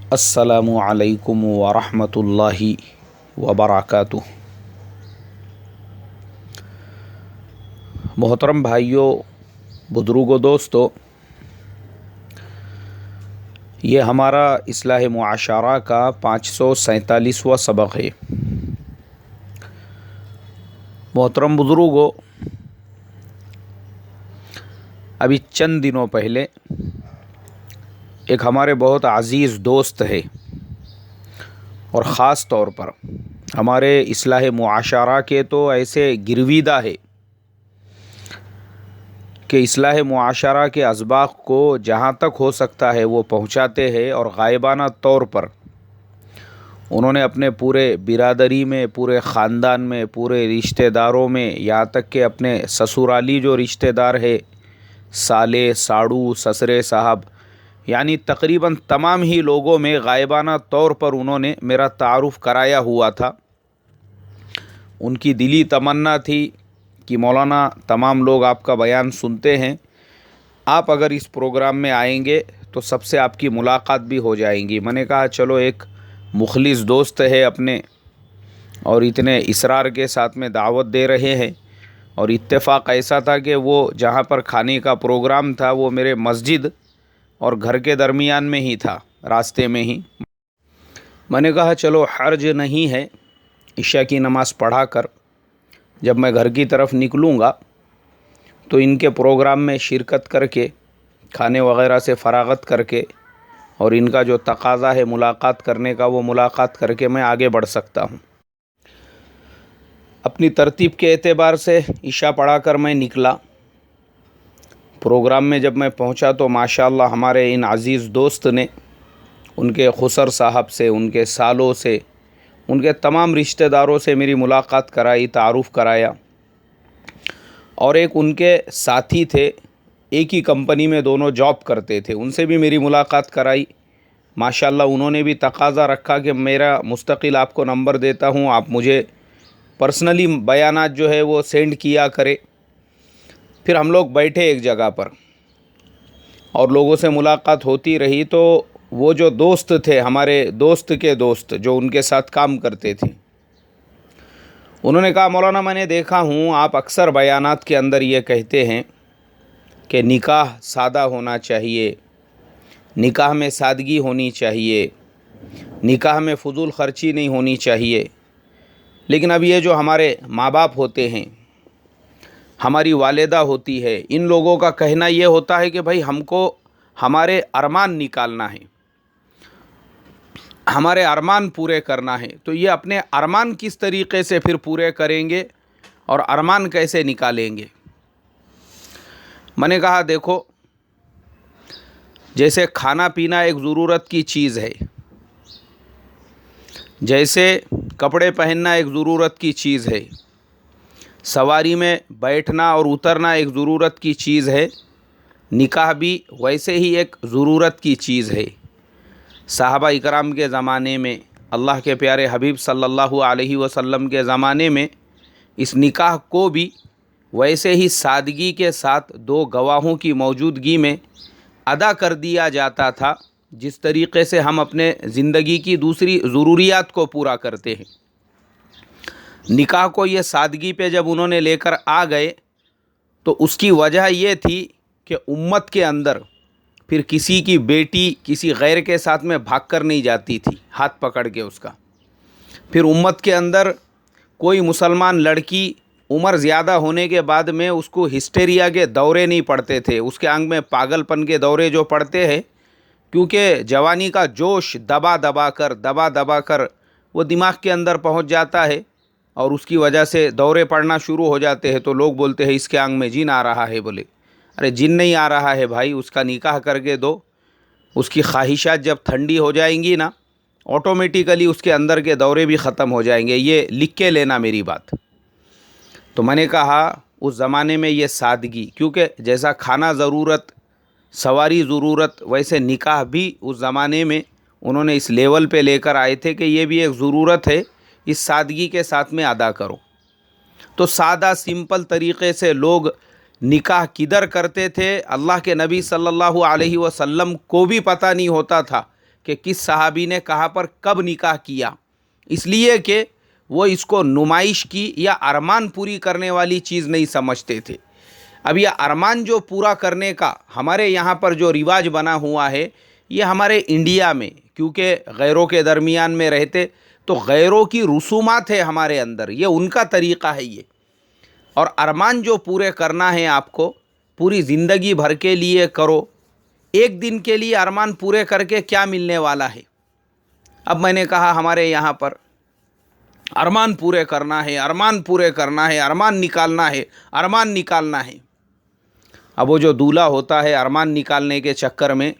अस्सलामु अलैकुम वरहमतुल्लाहि वबरकातुह। मोहतरम भाइयों, बुज़ुर्गों, दोस्तों, ये हमारा इस्लाह मुआशरा का 547वां सबक है। मोहतरम बुज़ुर्गों, अभी चंद दिनों पहले एक हमारे बहुत अज़ीज़ दोस्त है और ख़ास तौर पर हमारे इस्लाह मुआशरा के तो ऐसे गिरवीदा है कि इस्लाह मुआशरा के असबाक़ को जहाँ तक हो सकता है वो पहुँचाते हैं और गायबाना तौर पर उन्होंने अपने पूरे बिरादरी में, पूरे ख़ानदान में, पूरे रिश्तेदारों में, यहाँ तक कि अपने ससुराली जो रिश्तेदार है, साले, साड़ू, ससरे साहब, यानी तकरीबन तमाम ही लोगों में गायबाना तौर पर उन्होंने मेरा तारुफ़ कराया हुआ था। उनकी दिली तमन्ना थी कि मौलाना, तमाम लोग आपका बयान सुनते हैं, आप अगर इस प्रोग्राम में आएंगे तो सबसे आपकी मुलाकात भी हो जाएंगी। मैंने कहा चलो, एक मुखलिस दोस्त है अपने और इतने इसरार के साथ में दावत दे रहे हैं। और इत्तेफाक ऐसा था कि वो जहाँ पर खाने का प्रोग्राम था वो मेरे मस्जिद और घर के दरमियान में ही था, रास्ते में ही। मैंने कहा चलो, हर्ज नहीं है, इशा की नमाज़ पढ़ा कर जब मैं घर की तरफ निकलूँगा तो इनके प्रोग्राम में शिरकत करके, खाने वगैरह से फ़रागत करके और इनका जो तकाज़ा है मुलाकात करने का, वो मुलाकात करके मैं आगे बढ़ सकता हूँ। अपनी तरतीब के एतबार से इशा पढ़ा कर मैं निकला। प्रोग्राम में जब मैं पहुंचा तो माशाअल्लाह हमारे इन अज़ीज़ दोस्त ने उनके खुसर साहब से, उनके सालों से, उनके तमाम रिश्तेदारों से मेरी मुलाकात कराई, तारुफ़ कराया। और एक उनके साथी थे, एक ही कंपनी में दोनों जॉब करते थे, उनसे भी मेरी मुलाकात कराई। माशाअल्लाह उन्होंने भी तकाज़ा रखा कि मेरा मुस्तकिल आपको नंबर देता हूँ, आप मुझे पर्सनली बयानात जो है वो सेंड किया करे। फिर हम लोग बैठे एक जगह पर और लोगों से मुलाकात होती रही। तो वो जो दोस्त थे, हमारे दोस्त के दोस्त जो उनके साथ काम करते थे, उन्होंने कहा मौलाना, मैंने देखा हूँ आप अक्सर बयानात के अंदर ये कहते हैं कि निकाह सादा होना चाहिए, निकाह में सादगी होनी चाहिए, निकाह में फ़ुज़ूल ख़र्ची नहीं होनी चाहिए। लेकिन अब ये जो हमारे माँ बाप होते हैं, हमारी वालिदा होती है, इन लोगों का कहना ये होता है कि भाई हमको हमारे अरमान निकालना है, हमारे अरमान पूरे करना है। तो ये अपने अरमान किस तरीक़े से फिर पूरे करेंगे और अरमान कैसे निकालेंगे? मैंने कहा देखो, जैसे खाना पीना एक ज़रूरत की चीज़ है, जैसे कपड़े पहनना एक ज़रूरत की चीज़ है, सवारी में बैठना और उतरना एक ज़रूरत की चीज़ है, निकाह भी वैसे ही एक ज़रूरत की चीज़ है। साहबा इकराम के ज़माने में, अल्लाह के प्यारे हबीब सल्लल्लाहु अलैहि वसल्लम के ज़माने में इस निकाह को भी वैसे ही सादगी के साथ दो गवाहों की मौजूदगी में अदा कर दिया जाता था, जिस तरीक़े से हम अपने ज़िंदगी की दूसरी ज़रूरियात को पूरा करते हैं। निकाह को ये सादगी पे जब उन्होंने लेकर आ गए तो उसकी वजह ये थी कि उम्मत के अंदर फिर किसी की बेटी किसी गैर के साथ में भागकर नहीं जाती थी हाथ पकड़ के उसका। फिर उम्मत के अंदर कोई मुसलमान लड़की उम्र ज़्यादा होने के बाद में उसको हिस्टेरिया के दौरे नहीं पड़ते थे, उसके आंग में पागलपन के दौरे जो पड़ते हैं, क्योंकि जवानी का जोश दबा दबा कर वो दिमाग के अंदर पहुंच जाता है और उसकी वजह से दौरे पड़ना शुरू हो जाते हैं। तो लोग बोलते हैं इसके आंग में जिन आ रहा है। बोले अरे जिन नहीं आ रहा है भाई, उसका निकाह करके दो। उसकी ख्वाहिशात जब ठंडी हो जाएंगी ना, ऑटोमेटिकली उसके अंदर के दौरे भी ख़त्म हो जाएंगे। ये लिख के लेना मेरी बात। तो मैंने कहा उस ज़माने में ये सादगी, क्योंकि जैसा खाना ज़रूरत, सवारी ज़रूरत, वैसे निकाह भी उस ज़माने में उन्होंने इस लेवल पे लेकर आए थे कि ये भी एक ज़रूरत है, इस सादगी के साथ में अदा करो। तो सादा सिंपल तरीक़े से लोग निकाह किधर करते थे, अल्लाह के नबी सल्लल्लाहु अलैहि वसल्लम को भी पता नहीं होता था कि किस सहाबी ने कहाँ पर कब निकाह किया, इसलिए कि वो इसको नुमाइश की या अरमान पूरी करने वाली चीज़ नहीं समझते थे। अब यह अरमान जो पूरा करने का हमारे यहाँ पर जो रिवाज बना हुआ है, ये हमारे इंडिया में, क्योंकि गैरों के दरमियान में रहते तो गैरों की रसूमात है हमारे अंदर, ये उनका तरीक़ा है ये। और अरमान जो पूरे करना है आपको, पूरी ज़िंदगी भर के लिए करो, एक दिन के लिए अरमान पूरे करके क्या मिलने वाला है। अब मैंने कहा हमारे यहाँ पर अरमान पूरे करना है, अरमान पूरे करना है, अरमान निकालना है, अरमान निकालना है। अब वो जो दूल्हा होता है, अरमान निकालने के चक्कर में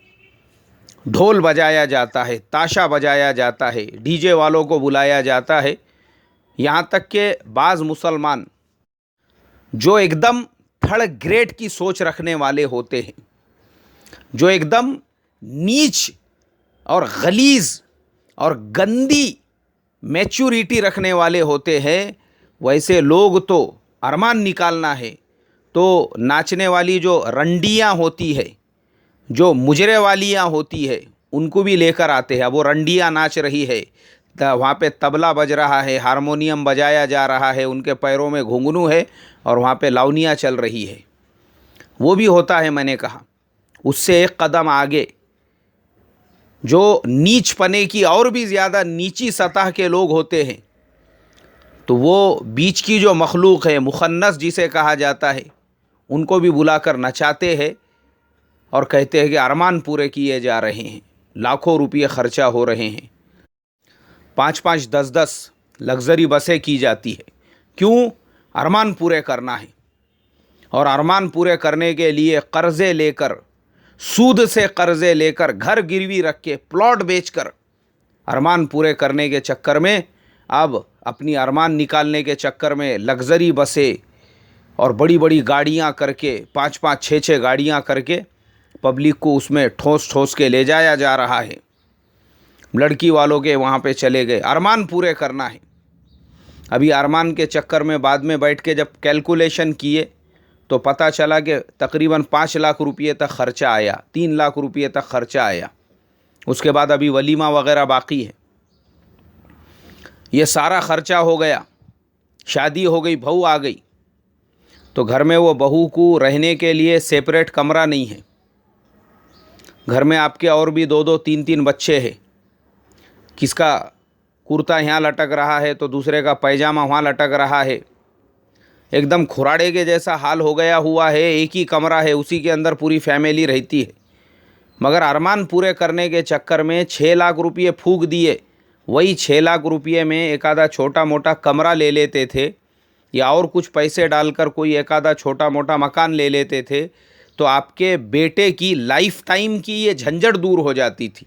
ढोल बजाया जाता है, ताशा बजाया जाता है, डीजे वालों को बुलाया जाता है। यहाँ तक कि बाज़ मुसलमान जो एकदम थर्ड ग्रेड की सोच रखने वाले होते हैं, जो एकदम नीच और गलीज़ और गंदी मैच्योरिटी रखने वाले होते हैं, वैसे लोग तो अरमान निकालना है तो नाचने वाली जो रंडियाँ होती है, जो मुजरे वालियाँ होती है, उनको भी लेकर आते हैं। अब वो रंडियाँ नाच रही है, वहाँ पे तबला बज रहा है, हारमोनियम बजाया जा रहा है, उनके पैरों में घुंघरू है और वहाँ पे लावनियाँ चल रही है, वो भी होता है। मैंने कहा उससे एक कदम आगे जो नीच पने की और भी ज़्यादा नीची सतह के लोग होते हैं, तो वो बीच की जो मखलूक है, मुखन्नस जिसे कहा जाता है, उनको भी बुलाकर नचाते हैं और कहते हैं कि अरमान पूरे किए जा रहे हैं, लाखों रुपये खर्चा हो रहे हैं, 5-5, 10-10 लग्जरी बसें की जाती है। क्यों? अरमान पूरे करना है। और अरमान पूरे करने के लिए कर्ज़े लेकर, सूद से कर्ज़े लेकर, घर गिरवी रख के, प्लॉट बेचकर अरमान पूरे करने के चक्कर में, अब अपनी अरमान निकालने के चक्कर में लग्जरी बसें और बड़ी बड़ी गाड़ियां करके, 5-5, 6-6 गाड़ियां करके पब्लिक को उसमें ठोस ठोस के ले जाया जा रहा है। लड़की वालों के वहाँ पे चले गए, अरमान पूरे करना है। अभी अरमान के चक्कर में बाद में बैठ के जब कैलकुलेशन किए तो पता चला कि तकरीबन 5 लाख रुपये तक ख़र्चा आया, 3 लाख रुपये तक ख़र्चा आया। उसके बाद अभी वलीमा वगैरह बाकी है। ये सारा ख़र्चा हो गया, शादी हो गई, बहू आ गई, तो घर में वो बहू को रहने के लिए सेपरेट कमरा नहीं है। घर में आपके और भी 2-2, 3-3 बच्चे हैं। किसका कुर्ता यहाँ लटक रहा है तो दूसरे का पैजामा वहाँ लटक रहा है। एकदम खुराड़े के जैसा हाल हो गया हुआ है। एक ही कमरा है, उसी के अंदर पूरी फैमिली रहती है। मगर अरमान पूरे करने के चक्कर में 6 लाख रुपये फूंक दिए। वही 6 लाख रुपये में एक आधा छोटा मोटा कमरा ले लेते थे, या और कुछ पैसे डालकर कोई एक आधा छोटा मोटा मकान ले लेते थे, तो आपके बेटे की लाइफ टाइम की ये झंझट दूर हो जाती थी।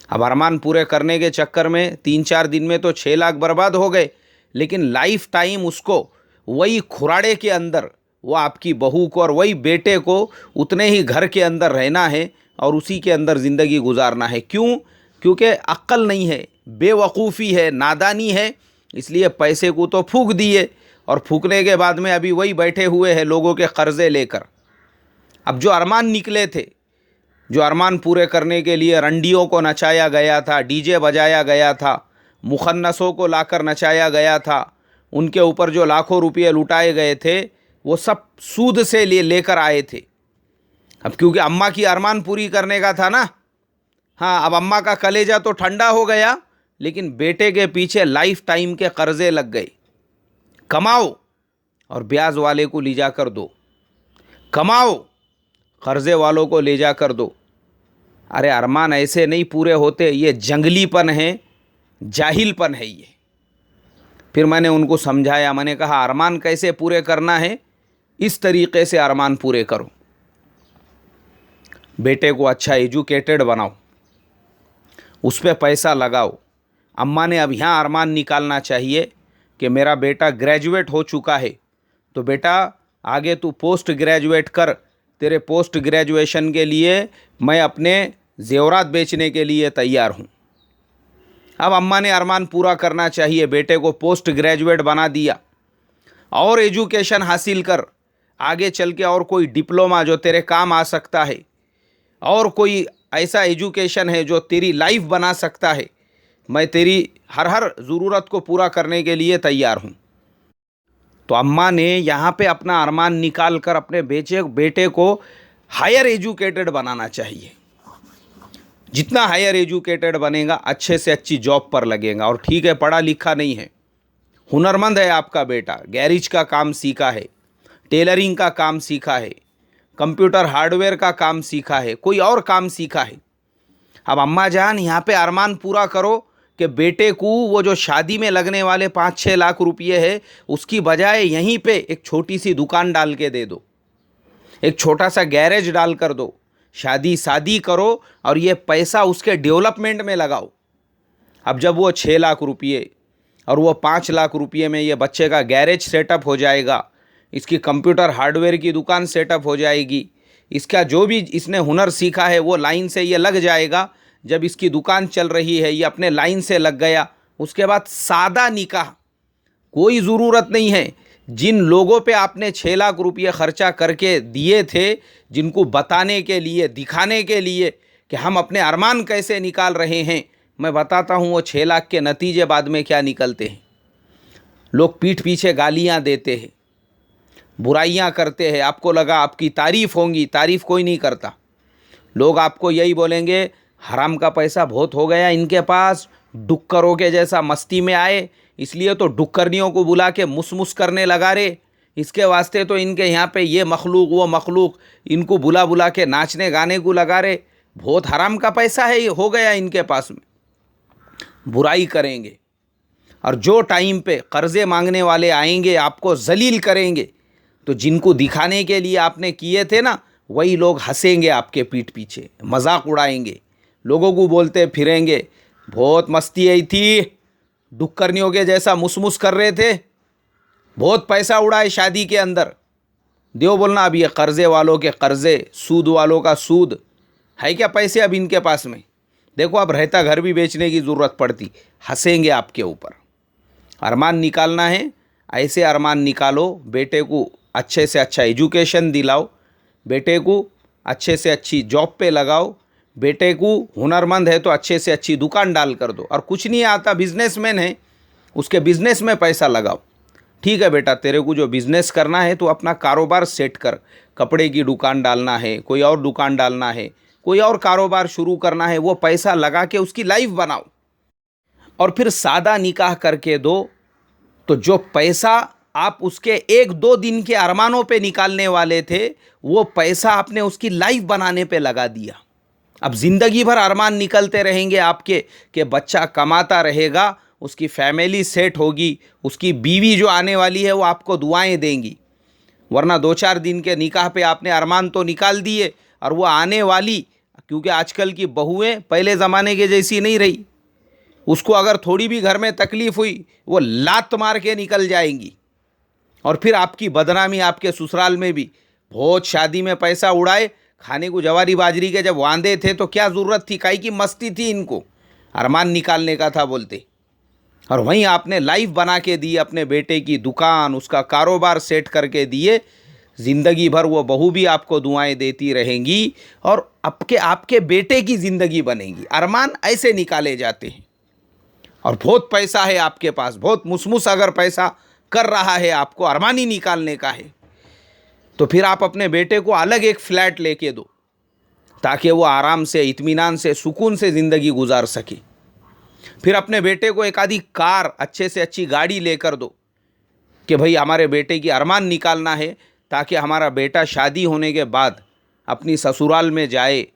अब अरमान पूरे करने के चक्कर में 3-4 दिन में तो 6 लाख बर्बाद हो गए, लेकिन लाइफ टाइम उसको वही खुराड़े के अंदर, वो आपकी बहू को और वही बेटे को उतने ही घर के अंदर रहना है और उसी के अंदर ज़िंदगी गुजारना है। क्यों? क्योंकि अक्ल नहीं है, बेवकूफ़ी है, नादानी है, इसलिए पैसे को तो फूंक दिए और फूंकने के बाद में अभी वही बैठे हुए हैं लोगों के कर्ज़े लेकर। अब जो अरमान निकले थे, जो अरमान पूरे करने के लिए रंडियों को नचाया गया था, डीजे बजाया गया था, मुखन्नसों को लाकर नचाया गया था, उनके ऊपर जो लाखों रुपये लुटाए गए थे, वो सब सूद से लेकर आए थे। अब क्योंकि अम्मा की अरमान पूरी करने का था ना, हाँ, अब अम्मा का कलेजा तो ठंडा हो गया, लेकिन बेटे के पीछे लाइफ टाइम के कर्ज़े लग गए। कमाओ और ब्याज वाले को ले जाकर दो, कमाओ, कर्ज़े वालों को ले जाकर दो। अरे अरमान ऐसे नहीं पूरे होते, ये जंगलीपन है, जाहिलपन है ये। फिर मैंने उनको समझाया, मैंने कहा अरमान कैसे पूरे करना है, इस तरीक़े से अरमान पूरे करो। बेटे को अच्छा एजुकेटेड बनाओ, उस पर पैसा लगाओ। अम्मा ने अब यहाँ अरमान निकालना चाहिए कि मेरा बेटा ग्रेजुएट हो चुका है, तो बेटा आगे तू पोस्ट ग्रेजुएट कर, तेरे पोस्ट ग्रेजुएशन के लिए मैं अपने ज़ेवरात बेचने के लिए तैयार हूँ। अब अम्मा ने अरमान पूरा करना चाहिए, बेटे को पोस्ट ग्रेजुएट बना दिया, और एजुकेशन हासिल कर, आगे चल के और कोई डिप्लोमा जो तेरे काम आ सकता है, और कोई ऐसा एजुकेशन है जो तेरी लाइफ बना सकता है, मैं तेरी हर हर ज़रूरत को पूरा करने के लिए तैयार हूँ। तो अम्मा ने यहाँ पे अपना अरमान निकाल कर अपने बेटे को हायर एजुकेटेड बनाना चाहिए। जितना हायर एजुकेटेड बनेगा अच्छे से अच्छी जॉब पर लगेगा। और ठीक है, पढ़ा लिखा नहीं है, हुनरमंद है आपका बेटा, गैरेज का काम सीखा है, टेलरिंग का काम सीखा है, कंप्यूटर हार्डवेयर का काम सीखा है, कोई और काम सीखा है। अब अम्मा जान यहाँ पे अरमान पूरा करो कि बेटे को वो जो शादी में लगने वाले 5-6 लाख रुपये है, उसकी बजाय यहीं पे एक छोटी सी दुकान डाल के दे दो, एक छोटा सा गैरेज डाल कर दो, शादी करो और ये पैसा उसके डेवलपमेंट में लगाओ। अब जब वो 6 लाख रुपये और वो 5 लाख रुपये में ये बच्चे का गैरेज सेटअप हो जाएगा, इसकी कंप्यूटर हार्डवेयर की दुकान सेटअप हो जाएगी, इसका जो भी इसने हुनर सीखा है वो लाइन से ये लग जाएगा। जब इसकी दुकान चल रही है, ये अपने लाइन से लग गया, उसके बाद सादा निकाह, कोई ज़रूरत नहीं है। जिन लोगों पे आपने 6 लाख रुपये खर्चा करके दिए थे, जिनको बताने के लिए, दिखाने के लिए कि हम अपने अरमान कैसे निकाल रहे हैं, मैं बताता हूँ वो 6 लाख के नतीजे बाद में क्या निकलते हैं। लोग पीठ पीछे गालियाँ देते हैं, बुराइयाँ करते हैं, आपको लगा आपकी तारीफ़ होंगी, तारीफ़ कोई नहीं करता। लोग आपको यही बोलेंगे, हराम का पैसा बहुत हो गया इनके पास, डुक्करों के जैसा मस्ती में आए, इसलिए तो डुक्करनियों को बुला के मुस करने लगा रे, इसके वास्ते तो इनके यहाँ पे ये मखलूक वो मखलूक, इनको बुला बुला के नाचने गाने को लगा रे, बहुत हराम का पैसा है हो गया इनके पास में। बुराई करेंगे और जो टाइम पे कर्ज़े मांगने वाले आएंगे आपको जलील करेंगे, तो जिनको दिखाने के लिए आपने किए थे ना, वही लोग हंसेंगे आपके पीठ पीछे, मजाक उड़ाएंगे, लोगों को बोलते फिरेंगे बहुत मस्ती आई थी, डुक्करनियों के जैसा मुस कर रहे थे, बहुत पैसा उड़ाए शादी के अंदर। देव बोलना अब ये कर्ज़े वालों के कर्ज़े, सूद वालों का सूद, है क्या पैसे अब इनके पास में? देखो अब रहता घर भी बेचने की ज़रूरत पड़ती, हंसेंगे आपके ऊपर। अरमान निकालना है, ऐसे अरमान निकालो, बेटे को अच्छे से अच्छा एजुकेशन दिलाओ, बेटे को अच्छे से अच्छी जॉब पे लगाओ, बेटे को हुनरमंद है तो अच्छे से अच्छी दुकान डाल कर दो, और कुछ नहीं आता बिजनेसमैन है उसके बिजनेस में पैसा लगाओ। ठीक है बेटा, तेरे को जो बिज़नेस करना है तो अपना कारोबार सेट कर, कपड़े की दुकान डालना है, कोई और दुकान डालना है, कोई और कारोबार शुरू करना है, वो पैसा लगा के उसकी लाइफ बनाओ और फिर सादा निकाह करके दो। तो जो पैसा आप उसके 1-2 दिन के अरमानों पे निकालने वाले थे, वो पैसा आपने उसकी लाइफ बनाने पे लगा दिया। अब ज़िंदगी भर अरमान निकलते रहेंगे आपके कि बच्चा कमाता रहेगा, उसकी फैमिली सेट होगी, उसकी बीवी जो आने वाली है वो आपको दुआएं देंगी। वरना 2-4 दिन के निकाह पे आपने अरमान तो निकाल दिए, और वो आने वाली, क्योंकि आजकल की बहुएं पहले ज़माने के जैसी नहीं रही, उसको अगर थोड़ी भी घर में तकलीफ़ हुई वो लात मार के निकल जाएंगी, और फिर आपकी बदनामी आपके ससुराल में भी। बहुत शादी में पैसा उड़ाए, खाने को जवारी बाजरी के जब वांदे थे तो क्या ज़रूरत थी, काई की मस्ती थी इनको, अरमान निकालने का था बोलते। और वहीं आपने लाइफ बना के दी, अपने बेटे की दुकान, उसका कारोबार सेट करके दिए, ज़िंदगी भर वो बहू भी आपको दुआएं देती रहेंगी और आपके बेटे की ज़िंदगी बनेगी। अरमान ऐसे निकाले जाते हैं। और बहुत पैसा है आपके पास, बहुत मुसमुस अगर पैसा कर रहा है आपको अरमानी निकालने का है, तो फिर आप अपने बेटे को अलग एक फ्लैट लेके दो, ताकि वो आराम से, इत्मीनान से, सुकून से ज़िंदगी गुजार सके। फिर अपने बेटे को एक आधी कार, अच्छे से अच्छी गाड़ी लेकर दो कि भाई हमारे बेटे की अरमान निकालना है, ताकि हमारा बेटा शादी होने के बाद अपनी ससुराल में जाए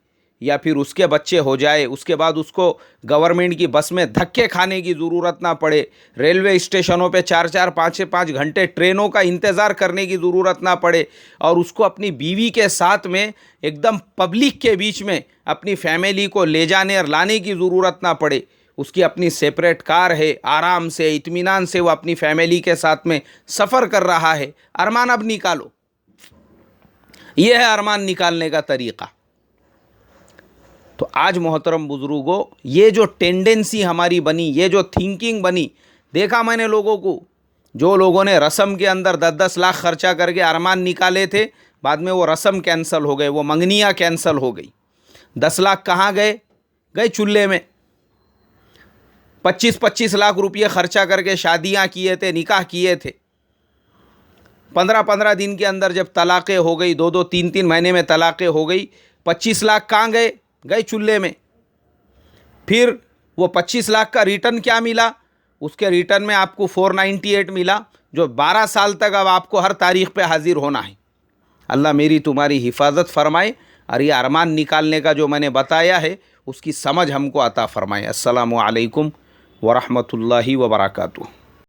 या फिर उसके बच्चे हो जाए, उसके बाद उसको गवर्नमेंट की बस में धक्के खाने की ज़रूरत ना पड़े, रेलवे स्टेशनों पे 4-4, 5-5 घंटे ट्रेनों का इंतज़ार करने की ज़रूरत ना पड़े, और उसको अपनी बीवी के साथ में एकदम पब्लिक के बीच में अपनी फैमिली को ले जाने और लाने की ज़रूरत ना पड़े। उसकी अपनी सेपरेट कार है, आराम से, इत्मीनान से वो अपनी फैमिली के साथ में सफ़र कर रहा है। अरमान अब निकालो, ये है अरमान निकालने का तरीक़ा। तो आज मोहतरम बुज़ुर्गों, ये जो टेंडेंसी हमारी बनी, ये जो थिंकिंग बनी, देखा मैंने लोगों को, जो लोगों ने रस्म के अंदर 10-10 लाख खर्चा करके अरमान निकाले थे, बाद में वो रस्म कैंसिल हो गए, वो मंगनियाँ कैंसिल हो गई। 10 लाख कहाँ गए? गए चूल्हे में। 25-25 लाख रुपये खर्चा करके शादियां किए थे, निकाह किए थे। 15-15 दिन के अंदर जब तलाक़ें हो गई, 2-2 3-3 महीने में तलाक़ें हो गई, 25 लाख कहाँ गए? गए चूल्हे में। फिर वो 25 लाख का रिटर्न क्या मिला? उसके रिटर्न में आपको 498 मिला, जो 12 साल तक अब आपको हर तारीख़ पे हाजिर होना है। अल्लाह मेरी तुम्हारी हिफाजत फरमाए और ये अरमान निकालने का जो मैंने बताया है उसकी समझ हमको अता फरमाए। अस्सलामु अलैकुम व रहमतुल्लाहि व बरकातुहू।